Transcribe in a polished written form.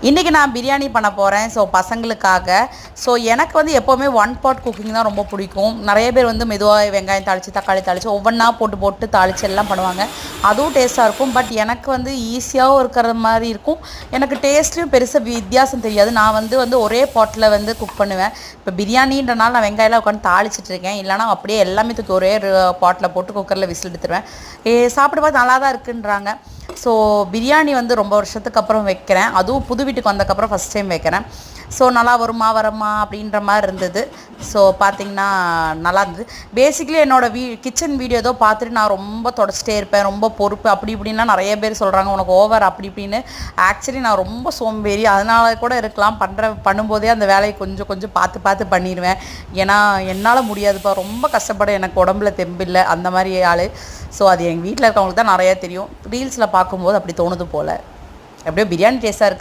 இன்றைக்கி நான் பிரியாணி பண்ண போகிறேன். ஸோ பசங்களுக்காக. ஸோ எனக்கு வந்து எப்போவுமே ஒன் பாட் குக்கிங் தான் ரொம்ப பிடிக்கும். நிறைய பேர் வந்து மெதுவாக வெங்காயம் தாளித்து தக்காளி தாளித்து ஒவ்வொன்றா போட்டு தாளித்து எல்லாம் பண்ணுவாங்க. அதுவும் டேஸ்ட்டாக இருக்கும். பட் எனக்கு வந்து ஈஸியாகவும் இருக்கிற மாதிரி இருக்கும். எனக்கு டேஸ்ட்லேயும் பெருசாக வித்தியாசம் தெரியாது. நான் வந்து ஒரே பாட்டில் வந்து குக் பண்ணுவேன். இப்போ பிரியாணின்றனால நான் வெங்காயம்லாம் உட்காந்து தாளிச்சிட்டு இருக்கேன். இல்லைனா அப்படியே எல்லாமே தூக்கி ஒரே பாட்டில் போட்டு குக்கரில் விசில் எடுத்துருவேன். சாப்பிட பார்த்து நல்லா தான் இருக்குன்றாங்க. ஸோ பிரியாணி வந்து ரொம்ப வருஷத்துக்கு அப்புறம் வைக்கிறேன். அதுவும் புது வீட்டுக்கு வந்ததுக்கப்புறம் ஃபஸ்ட் டைம் வைக்கிறேன். ஸோ நல்லா வருமா அப்படின்ற மாதிரி இருந்தது. ஸோ பார்த்திங்கன்னா நல்லா இருந்தது. பேசிக்கலி என்னோடய கிச்சன் வீடியோ ஏதோ பார்த்துட்டு நான் ரொம்ப தொடச்சிட்டே இருப்பேன், ரொம்ப பொறுப்பு அப்படி இப்படின்லாம் நிறைய பேர் சொல்கிறாங்க, உனக்கு ஓவர் அப்படி இப்படின்னு. ஆக்சுவலி நான் ரொம்ப சோம்பேறி, அதனால கூட இருக்கலாம். பண்ணும்போதே அந்த வேலையை கொஞ்சம் கொஞ்சம் பார்த்து பண்ணிடுவேன். ஏன்னா என்னால் முடியாதுப்பா, ரொம்ப கஷ்டப்பட, எனக்கு உடம்புல தெம்பில்லை, அந்த மாதிரி ஆள். ஸோ அது எங்கள் வீட்டில் இருக்கவங்களுக்கு தான் நிறையா தெரியும். ரீல்ஸில் பார்க்கும்போது அப்படி தோணுது போல். எப்படியோ பிரியாணி டேஸ்ட்டாக இருக்குது.